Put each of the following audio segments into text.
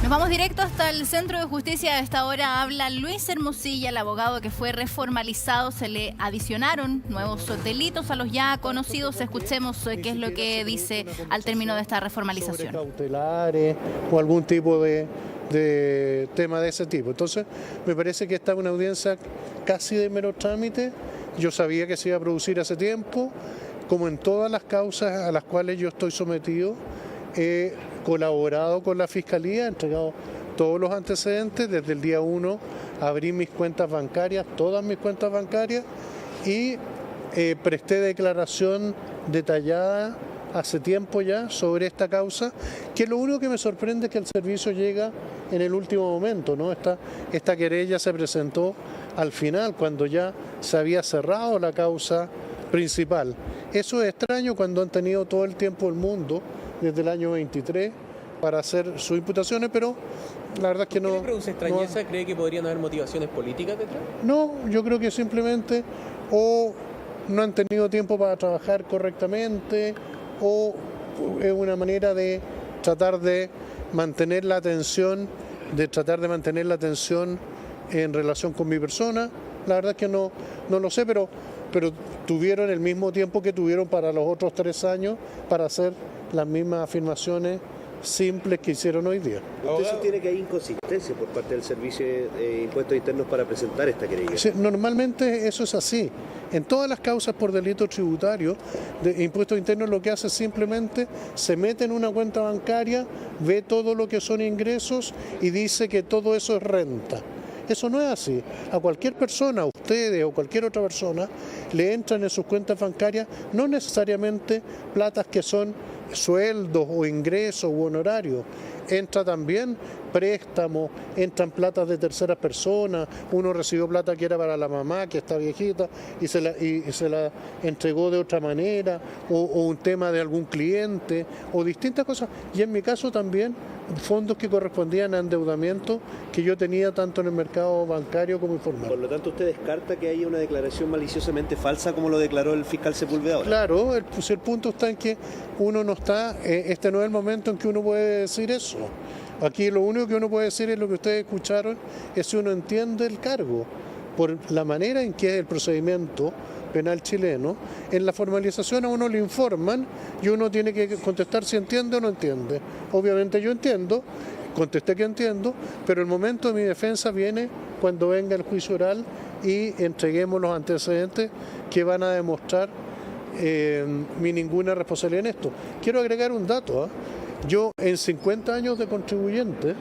Nos vamos directo hasta el Centro de Justicia. A esta hora habla Luis Hermosilla, el abogado que fue reformalizado. Se le adicionaron nuevos delitos a los ya conocidos. Escuchemos qué es lo que dice al término de esta reformalización. Cautelares o algún tipo de tema de ese tipo. Entonces, me parece que esta es una audiencia casi de mero trámite. Yo sabía que se iba a producir hace tiempo. Como en todas las causas a las cuales yo estoy sometido, he colaborado con la Fiscalía, he entregado todos los antecedentes. Desde el día 1 abrí mis cuentas bancarias, todas mis cuentas bancarias, y presté declaración detallada hace tiempo ya sobre esta causa, que lo único que me sorprende es que el servicio llega en el último momento, ¿no? Esta querella se presentó al final, cuando ya se había cerrado la causa principal. Eso es extraño cuando han tenido todo el tiempo del mundo, desde el año 23, para hacer sus imputaciones, pero la verdad es que no... ¿Qué le produce extrañeza? ¿Cree que podrían haber motivaciones políticas detrás? No, yo creo que simplemente o no han tenido tiempo para trabajar correctamente, o es una manera de tratar de mantener la atención, en relación con mi persona. La verdad es que no lo sé, pero tuvieron el mismo tiempo que tuvieron para los otros 3 años para hacer las mismas afirmaciones simples que hicieron hoy día. ¿Usted sostiene que hay inconsistencia por parte del Servicio de Impuestos Internos para presentar esta querella? Sí, normalmente eso es así. En todas las causas por delito tributario de impuestos internos, lo que hace es simplemente se mete en una cuenta bancaria, ve todo lo que son ingresos y dice que todo eso es renta. Eso no es así. A cualquier persona, a ustedes o cualquier otra persona, le entran en sus cuentas bancarias no necesariamente platas que son sueldos o ingresos u honorarios. Entra también préstamos, entran platas de terceras personas. Uno recibió plata que era para la mamá, que está viejita, y se la entregó de otra manera, o un tema de algún cliente, o distintas cosas. Y en mi caso también fondos que correspondían a endeudamiento que yo tenía tanto en el mercado bancario como informal. Por lo tanto, ¿usted descarta que haya una declaración maliciosamente falsa como lo declaró el fiscal Sepúlveda ahora? Claro, el punto está en que uno no está, este no es el momento en que uno puede decir eso. Aquí lo único que uno puede decir es lo que ustedes escucharon, es si uno entiende el cargo, por la manera en que es el procedimiento penal chileno. En la formalización a uno le informan y uno tiene que contestar si entiende o no entiende. Obviamente yo entiendo, contesté que entiendo, pero el momento de mi defensa viene cuando venga el juicio oral y entreguemos los antecedentes que van a demostrar mi ninguna responsabilidad en esto. Quiero agregar un dato, ¿eh? Yo en 50 años de contribuyente,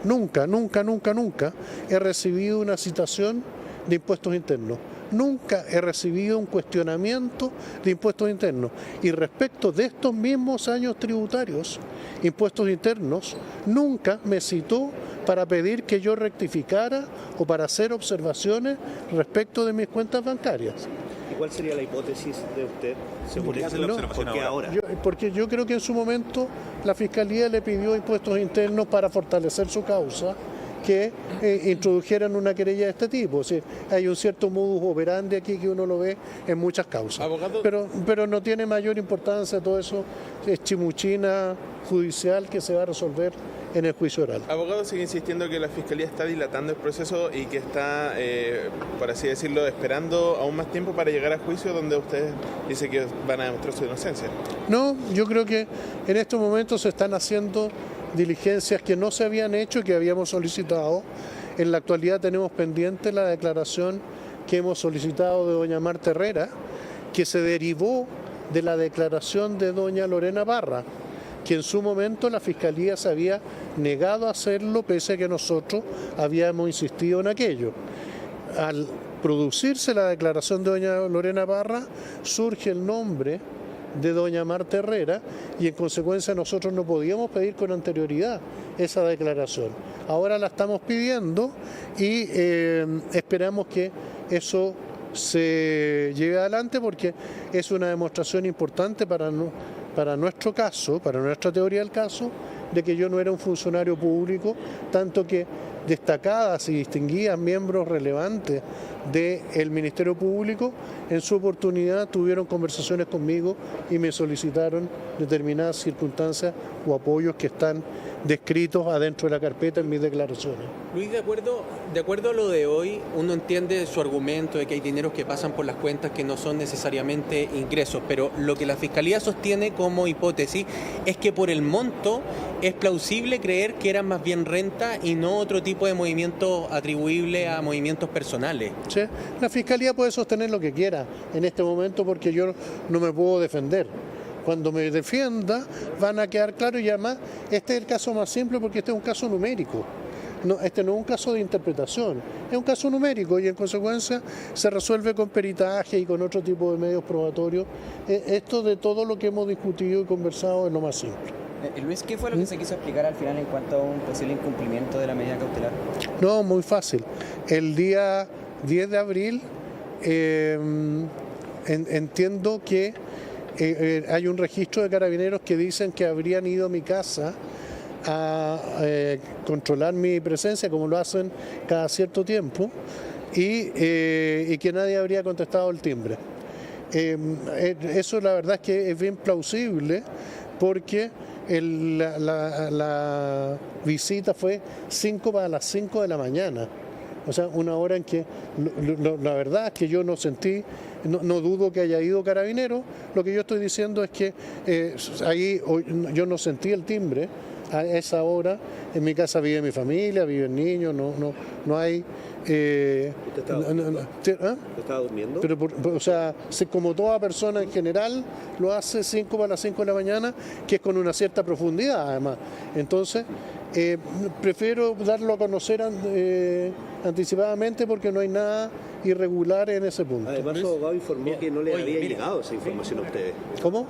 nunca he recibido una citación de impuestos internos. Nunca he recibido un cuestionamiento de impuestos internos. Y respecto de estos mismos años tributarios, impuestos internos, nunca me citó para pedir que yo rectificara o para hacer observaciones respecto de mis cuentas bancarias. ¿Y cuál sería la hipótesis de usted? ¿Por qué hace la observación ahora? Porque yo creo que en su momento la Fiscalía le pidió impuestos internos para fortalecer su causa, que introdujeran una querella de este tipo. O sea, hay un cierto modus operandi aquí que uno lo ve en muchas causas. Abogado, pero no tiene mayor importancia, todo eso es chimuchina judicial que se va a resolver en el juicio oral. Abogado sigue insistiendo que la Fiscalía está dilatando el proceso y que está, por así decirlo, esperando aún más tiempo para llegar a juicio, donde ustedes dicen que van a demostrar su inocencia. No, yo creo que en estos momentos se están haciendo diligencias que no se habían hecho y que habíamos solicitado. En la actualidad tenemos pendiente la declaración que hemos solicitado de doña Marta Herrera, que se derivó de la declaración de doña Lorena Parra, que en su momento la Fiscalía se había negado a hacerlo pese a que nosotros habíamos insistido en aquello. Al producirse la declaración de doña Lorena Parra, surge el nombre de doña Marta Herrera y en consecuencia nosotros no podíamos pedir con anterioridad esa declaración. Ahora la estamos pidiendo y esperamos que eso se lleve adelante porque es una demostración importante para nuestro caso, para nuestra teoría del caso, de que yo no era un funcionario público, tanto que destacadas y distinguidas miembros relevantes del Ministerio Público, en su oportunidad tuvieron conversaciones conmigo y me solicitaron determinadas circunstancias o apoyos que están descritos adentro de la carpeta en mis declaraciones. Luis, de acuerdo a lo de hoy, uno entiende su argumento de que hay dineros que pasan por las cuentas que no son necesariamente ingresos, pero lo que la Fiscalía sostiene como hipótesis es que por el monto es plausible creer que eran más bien renta y no otro tipo de movimiento atribuible a movimientos personales. ¿Sí? La Fiscalía puede sostener lo que quiera en este momento porque yo no me puedo defender. Cuando me defienda van a quedar claros y además este es el caso más simple porque este es un caso numérico. No, este no es un caso de interpretación, es un caso numérico y en consecuencia se resuelve con peritaje y con otro tipo de medios probatorios. Esto de todo lo que hemos discutido y conversado es lo más simple. Luis, ¿qué fue lo que se quiso explicar al final en cuanto a un posible incumplimiento de la medida cautelar? No, muy fácil. El día 10 de abril entiendo que hay un registro de carabineros que dicen que habrían ido a mi casa a controlar mi presencia, como lo hacen cada cierto tiempo, y que nadie habría contestado el timbre. Eso la verdad es que es bien plausible porque la visita fue 5 para las 5 de la mañana. O sea, una hora en que la verdad es que yo no sentí, no dudo que haya ido carabinero. Lo que yo estoy diciendo es que ahí yo no sentí el timbre a esa hora. En mi casa vive mi familia, viven niños, no hay... ¿Usted estaba durmiendo? Pero, o sea, como toda persona en general lo hace 5 para las 5 de la mañana, que es con una cierta profundidad además. Entonces, prefiero darlo a conocer anticipadamente porque no hay nada irregular en ese punto. Además, su abogado informó que no le había llegado esa información a ustedes. ¿Cómo?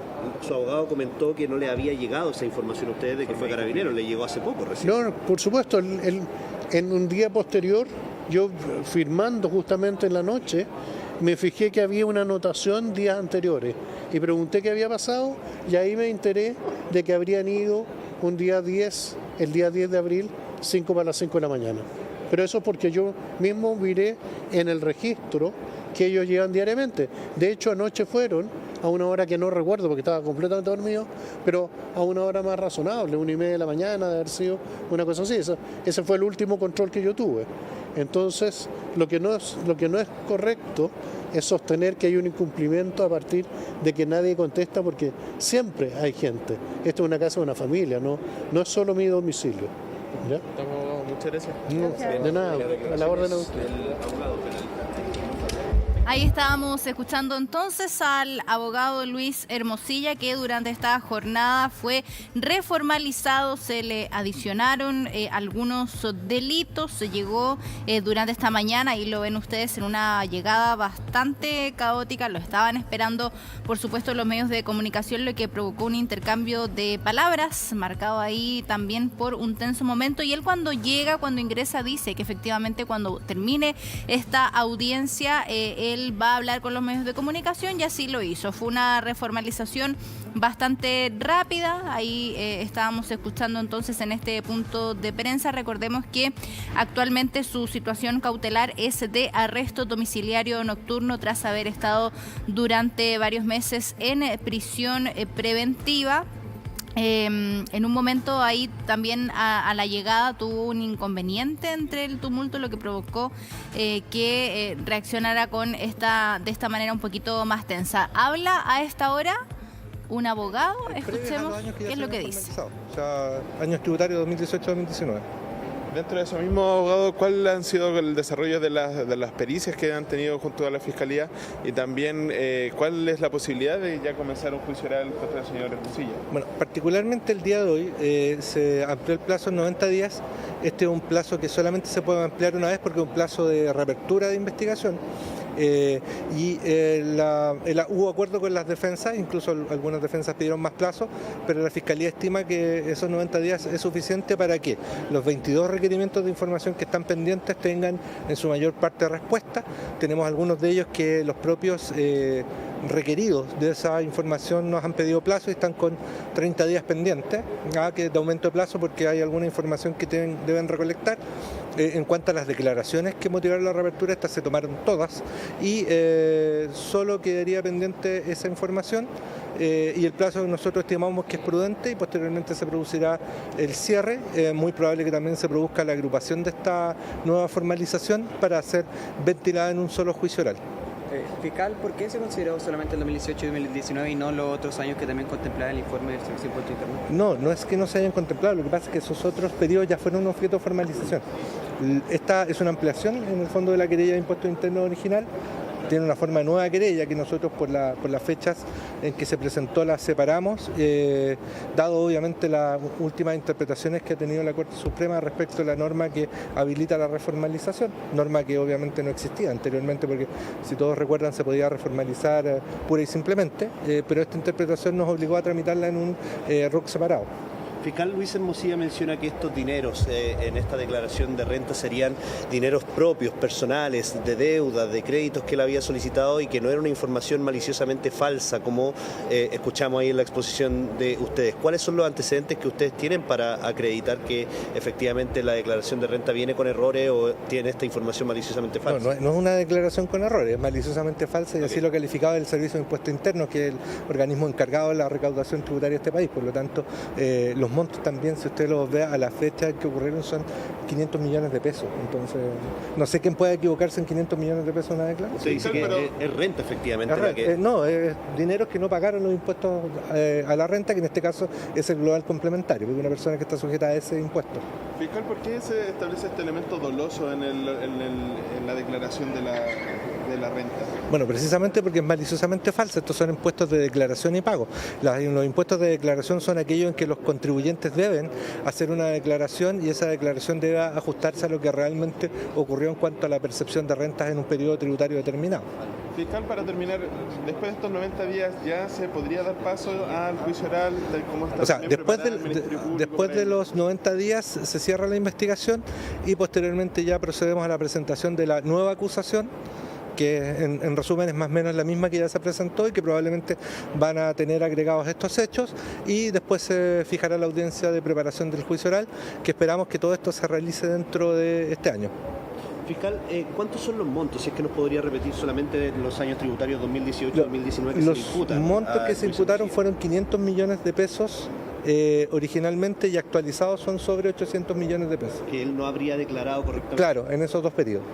Su abogado comentó que no le había llegado esa información a ustedes de que fue carabinero, le llegó hace poco recién. No, por supuesto, en un día posterior, yo firmando justamente en la noche, me fijé que había una anotación días anteriores y pregunté qué había pasado y ahí me enteré de que habrían ido el día 10 de abril, 5 para las 5 de la mañana. Pero eso porque yo mismo miré en el registro que ellos llevan diariamente. De hecho, anoche fueron a una hora que no recuerdo porque estaba completamente dormido, pero a una hora más razonable, 1:30 de la mañana, de haber sido una cosa así. Ese fue el último control que yo tuve. Entonces, lo que no es correcto es sostener que hay un incumplimiento a partir de que nadie contesta porque siempre hay gente. Esto es una casa de una familia, no es solo mi domicilio. ¿Ya? Muchas gracias. No, de nada, a la orden. Ahí estábamos escuchando entonces al abogado Luis Hermosilla, que durante esta jornada fue reformalizado, se le adicionaron algunos delitos, se llegó durante esta mañana, y lo ven ustedes en una llegada bastante caótica, lo estaban esperando por supuesto los medios de comunicación, lo que provocó un intercambio de palabras, marcado ahí también por un tenso momento, y él cuando ingresa dice que efectivamente cuando termine esta audiencia, él va a hablar con los medios de comunicación y así lo hizo. Fue una reformalización bastante rápida. Ahí estábamos escuchando entonces en este punto de prensa. Recordemos que actualmente su situación cautelar es de arresto domiciliario nocturno tras haber estado durante varios meses en prisión preventiva. En un momento ahí también a la llegada tuvo un inconveniente entre el tumulto, lo que provocó que reaccionara de esta manera un poquito más tensa. Habla a esta hora un abogado, escuchemos qué es lo que dice. O sea, años tributarios 2018-2019. Dentro de eso mismo, abogado, ¿cuál han sido el desarrollo de las pericias que han tenido junto a la Fiscalía? Y también, ¿cuál es la posibilidad de ya comenzar un juicio oral contra el señor Hermosilla? Bueno, particularmente el día de hoy se amplió el plazo en 90 días. Este es un plazo que solamente se puede ampliar una vez porque es un plazo de reapertura de investigación. Hubo acuerdo con las defensas, incluso algunas defensas pidieron más plazo, pero la Fiscalía estima que esos 90 días es suficiente para que los 22 requerimientos de información que están pendientes tengan en su mayor parte respuesta. Tenemos algunos de ellos que los propios requeridos de esa información nos han pedido plazo y están con 30 días pendientes, que de aumento de plazo porque hay alguna información que deben recolectar. En cuanto a las declaraciones que motivaron la reapertura, estas se tomaron todas y solo quedaría pendiente esa información y el plazo que nosotros estimamos que es prudente y posteriormente se producirá el cierre. Muy probable que también se produzca la agrupación de esta nueva formalización para ser ventilada en un solo juicio oral. Fiscal, ¿por qué se consideró solamente el 2018 y 2019 y no los otros años que también contemplaba el informe del Servicio de Impuesto Interno? No es que no se hayan contemplado, lo que pasa es que esos otros periodos ya fueron un objeto de formalización. Esta es una ampliación en el fondo de la querella de impuesto interno original. Tiene una forma de nueva querella que nosotros por las fechas en que se presentó la separamos, dado obviamente las últimas interpretaciones que ha tenido la Corte Suprema respecto a la norma que habilita la reformalización, norma que obviamente no existía anteriormente porque si todos recuerdan se podía reformalizar pura y simplemente, pero esta interpretación nos obligó a tramitarla en un RUC separado. Fiscal Luis Hermosilla menciona que estos dineros en esta declaración de renta serían dineros propios, personales, de deuda, de créditos que él había solicitado y que no era una información maliciosamente falsa, como escuchamos ahí en la exposición de ustedes. ¿Cuáles son los antecedentes que ustedes tienen para acreditar que efectivamente la declaración de renta viene con errores o tiene esta información maliciosamente falsa? No es una declaración con errores, es maliciosamente falsa y así lo calificado el Servicio de Impuesto Interno, que es el organismo encargado de la recaudación tributaria de este país. Por lo tanto, los montos también, si usted los ve a la fecha que ocurrieron, son 500 millones de pesos. Entonces, no sé quién puede equivocarse en 500 millones de pesos en una declaración. Usted dice que es renta efectivamente. No, es dinero que no pagaron los impuestos a la renta, que en este caso es el global complementario, porque una persona que está sujeta a ese impuesto. Fiscal, ¿por qué se establece este elemento doloso en la declaración de la renta? Bueno, precisamente porque es maliciosamente falsa. Estos son impuestos de declaración y pago. Los impuestos de declaración son aquellos en que los contribuyentes deben hacer una declaración y esa declaración debe ajustarse a lo que realmente ocurrió en cuanto a la percepción de rentas en un periodo tributario determinado. Fiscal, para terminar, después de estos 90 días ya se podría dar paso al juicio oral, de cómo está. O sea, después de los 90 días se cierra la investigación y posteriormente ya procedemos a la presentación de la nueva acusación, que en resumen es más o menos la misma que ya se presentó y que probablemente van a tener agregados estos hechos, y después se fijará la audiencia de preparación del juicio oral, que esperamos que todo esto se realice dentro de este año. Fiscal, ¿cuántos son los montos? Si es que nos podría repetir solamente los años tributarios 2018 y 2019 que se imputan. Los montos que se imputaron fueron 500 millones de pesos originalmente, y actualizados son sobre 800 millones de pesos. Que él no habría declarado correctamente. Claro, en esos dos periodos.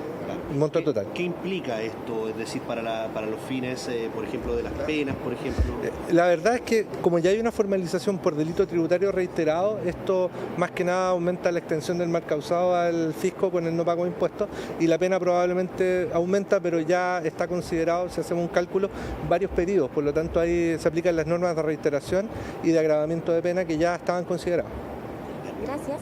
Un monto total. ¿Qué implica esto? Es decir, para los fines, por ejemplo, de las penas, por ejemplo. La verdad es que como ya hay una formalización por delito tributario reiterado, esto más que nada aumenta la extensión del mal causado al fisco con el no pago de impuestos, y la pena probablemente aumenta, pero ya está considerado, si hacemos un cálculo, varios periodos. Por lo tanto, ahí se aplican las normas de reiteración y de agravamiento de pena que ya estaban consideradas. Gracias.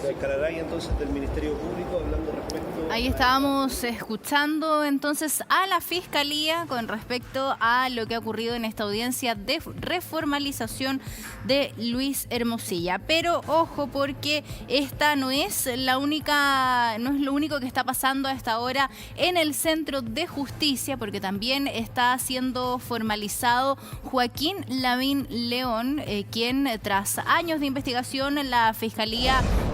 Fiscal Araya, entonces, del Ministerio Público, hablando respecto. Ahí estábamos escuchando entonces a la Fiscalía con respecto a lo que ha ocurrido en esta audiencia de reformalización de Luis Hermosilla. Pero ojo, porque esta no es lo único que está pasando a esta hora en el Centro de Justicia, porque también está siendo formalizado Joaquín Lavín León, quien tras años de investigación la Fiscalía